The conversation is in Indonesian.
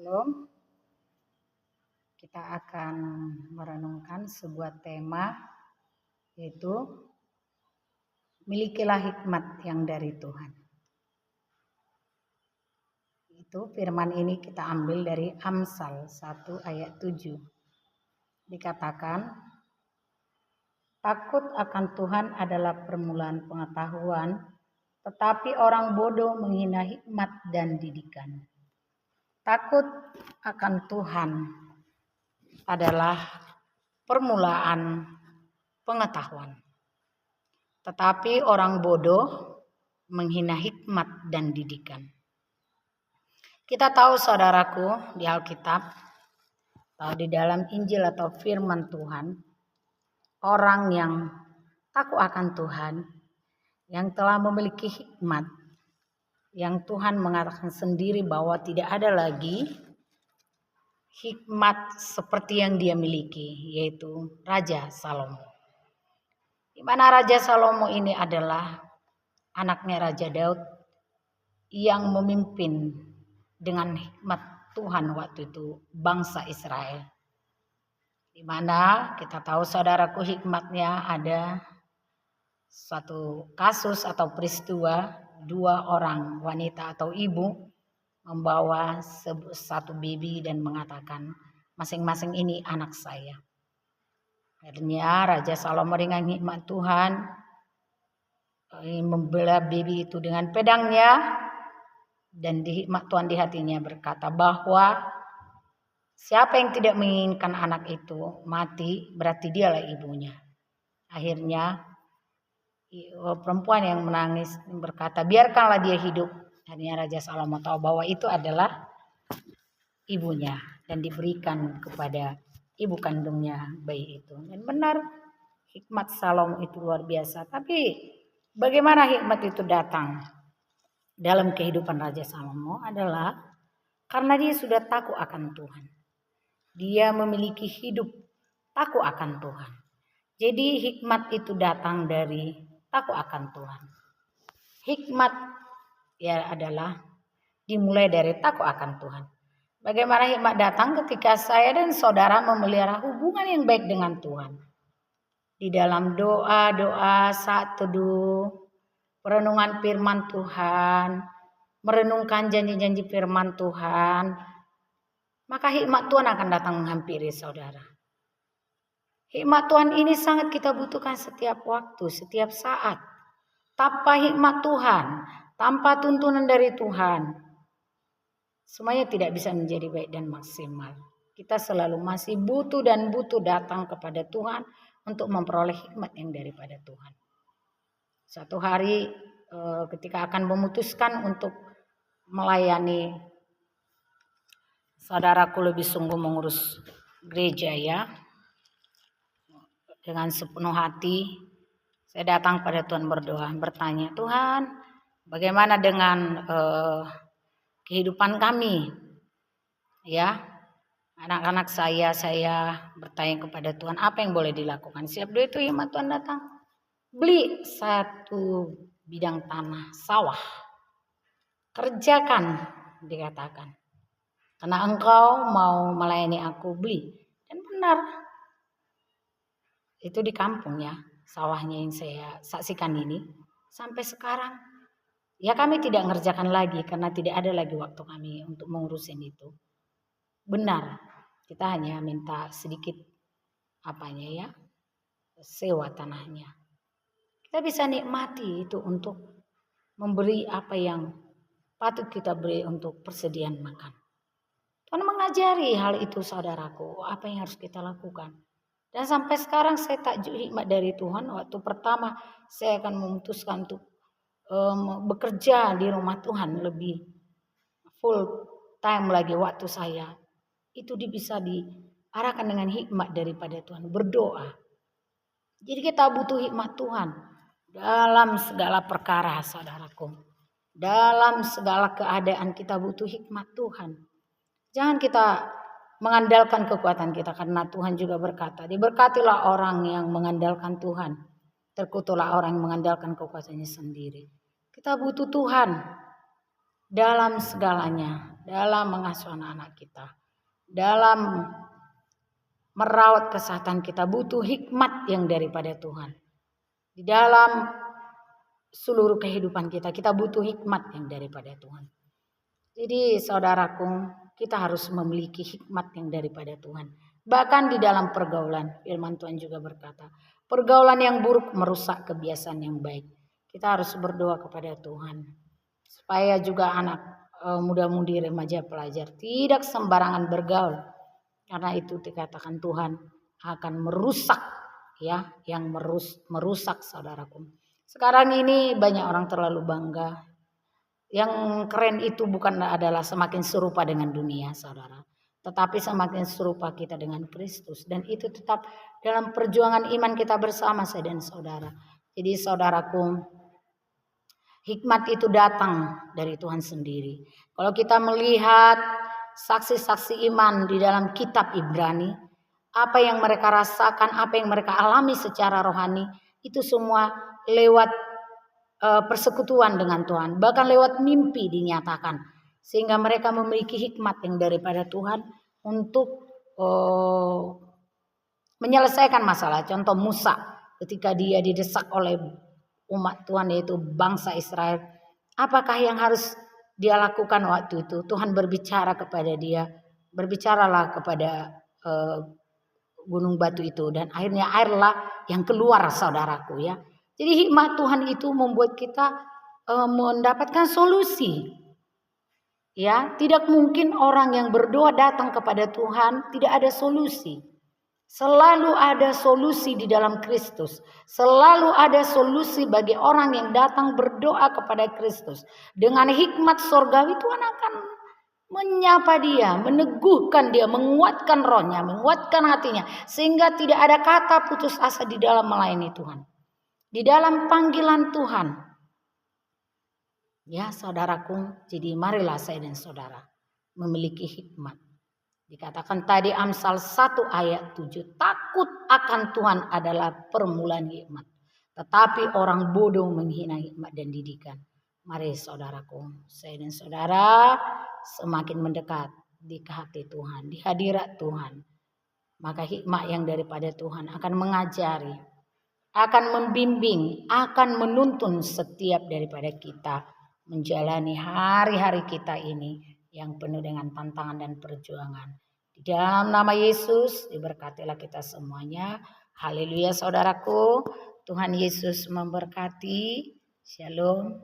Shalom. Kita akan merenungkan sebuah tema, yaitu milikilah hikmat yang dari Tuhan. Itu firman ini kita ambil dari Amsal 1 ayat 7. Dikatakan, takut akan Tuhan adalah permulaan pengetahuan, tetapi orang bodoh menghina hikmat dan didikan. Takut akan Tuhan adalah permulaan pengetahuan. Tetapi orang bodoh menghina hikmat dan didikan. Kita tahu saudaraku di Alkitab, atau di dalam Injil atau firman Tuhan, orang yang takut akan Tuhan, yang telah memiliki hikmat, yang Tuhan mengatakan sendiri bahwa tidak ada lagi hikmat seperti yang dia miliki, yaitu Raja Salomo. Di mana Raja Salomo ini adalah anaknya Raja Daud yang memimpin dengan hikmat Tuhan waktu itu bangsa Israel. Di mana kita tahu saudaraku hikmatnya ada suatu kasus atau peristiwa dua orang wanita atau ibu membawa satu baby dan mengatakan masing-masing ini anak saya. Akhirnya Raja Salomo dengan hikmat Tuhan membelah baby itu dengan pedangnya, dan di hikmat Tuhan di hatinya berkata bahwa siapa yang tidak menginginkan anak itu mati berarti dialah ibunya. Akhirnya perempuan yang menangis berkata biarkanlah dia hidup. Akhirnya Raja Salomo tahu bahwa itu adalah ibunya dan diberikan kepada ibu kandungnya bayi itu. Dan benar hikmat Salomo itu luar biasa. Tapi bagaimana hikmat itu datang dalam kehidupan Raja Salomo adalah karena dia sudah takut akan Tuhan. Dia memiliki hidup takut akan Tuhan. Jadi hikmat itu datang dari takut akan Tuhan. Hikmat ya adalah dimulai dari takut akan Tuhan. Bagaimana hikmat datang ketika saya dan saudara memelihara hubungan yang baik dengan Tuhan. Di dalam doa-doa saat teduh, perenungan firman Tuhan, merenungkan janji-janji firman Tuhan, maka hikmat Tuhan akan datang menghampiri saudara. Hikmat Tuhan ini sangat kita butuhkan setiap waktu, setiap saat. Tanpa hikmat Tuhan, tanpa tuntunan dari Tuhan, semuanya tidak bisa menjadi baik dan maksimal. Kita selalu masih butuh dan butuh datang kepada Tuhan untuk memperoleh hikmat yang daripada Tuhan. Suatu hari ketika akan memutuskan untuk melayani saudaraku lebih sungguh mengurus gereja ya, dengan sepenuh hati saya datang pada Tuhan berdoa, bertanya, Tuhan bagaimana dengan kehidupan kami ya, anak-anak saya bertanya kepada Tuhan apa yang boleh dilakukan. Siap doa itu hikmat Tuhan datang, beli satu bidang tanah sawah, kerjakan dikatakan, karena engkau mau melayani aku, beli. Dan benar itu di kampung ya, sawahnya yang saya saksikan ini sampai sekarang ya kami tidak mengerjakan lagi karena tidak ada lagi waktu kami untuk mengurusin itu. Benar, kita hanya minta sedikit apanya ya, sewa tanahnya. Kita bisa nikmati itu untuk memberi apa yang patut kita beri untuk persediaan makan. Tuhan mengajari hal itu saudaraku, apa yang harus kita lakukan. Dan sampai sekarang saya takjub hikmat dari Tuhan. Waktu pertama saya akan memutuskan untuk bekerja di rumah Tuhan lebih full time lagi waktu saya. Itu bisa diarahkan dengan hikmat daripada Tuhan, berdoa. Jadi kita butuh hikmat Tuhan dalam segala perkara saudaraku. Dalam segala keadaan kita butuh hikmat Tuhan. Jangan kita mengandalkan kekuatan kita, karena Tuhan juga berkata, diberkatilah orang yang mengandalkan Tuhan, terkutuklah orang yang mengandalkan kekuasaannya sendiri. Kita butuh Tuhan. dalam segalanya, dalam mengasuh anak-anak kita, dalam merawat kesehatan kita, butuh hikmat yang daripada Tuhan. Di dalam seluruh kehidupan kita, kita butuh hikmat yang daripada Tuhan. Jadi saudaraku, kita harus memiliki hikmat yang daripada Tuhan. Bahkan di dalam pergaulan, firman Tuhan juga berkata, pergaulan yang buruk merusak kebiasaan yang baik. Kita harus berdoa kepada Tuhan, supaya juga anak muda-mudi, remaja, pelajar tidak sembarangan bergaul. Karena itu dikatakan Tuhan akan merusak, ya, yang merusak saudaraku. Sekarang ini banyak orang terlalu bangga. Yang keren itu bukan adalah semakin serupa dengan dunia, saudara, tetapi semakin serupa kita dengan Kristus. Dan itu tetap dalam perjuangan iman kita bersama, saya dan saudara. Jadi saudaraku, hikmat itu datang dari Tuhan sendiri. Kalau kita melihat saksi-saksi iman di dalam kitab Ibrani, apa yang mereka rasakan, apa yang mereka alami secara rohani, itu semua lewat persekutuan dengan Tuhan, bahkan lewat mimpi dinyatakan, sehingga mereka memiliki hikmat yang daripada Tuhan untuk menyelesaikan masalah. Contoh Musa, ketika dia didesak oleh umat Tuhan, yaitu bangsa Israel, apakah yang harus dia lakukan waktu itu? Tuhan berbicara kepada dia, berbicaralah kepada gunung batu itu, dan akhirnya airlah yang keluar, saudaraku, ya. Jadi hikmat Tuhan itu membuat kita mendapatkan solusi. Ya, tidak mungkin orang yang berdoa datang kepada Tuhan tidak ada solusi. Selalu ada solusi di dalam Kristus. Selalu ada solusi bagi orang yang datang berdoa kepada Kristus. Dengan hikmat sorgawi, Tuhan akan menyapa dia, meneguhkan dia, menguatkan rohnya, menguatkan hatinya, sehingga tidak ada kata putus asa di dalam melayani Tuhan, di dalam panggilan Tuhan. Ya saudaraku, jadi marilah saya dan saudara memiliki hikmat. Dikatakan tadi Amsal 1 ayat 7, takut akan Tuhan adalah permulaan hikmat, tetapi orang bodoh menghina hikmat dan didikan. Mari saudaraku, saya dan saudara semakin mendekat di hati Tuhan, di hadirat Tuhan, maka hikmat yang daripada Tuhan akan mengajari, akan membimbing, akan menuntun setiap daripada kita menjalani hari-hari kita ini yang penuh dengan tantangan dan perjuangan. Di dalam nama Yesus diberkatilah kita semuanya. Haleluya saudaraku. Tuhan Yesus memberkati. Shalom.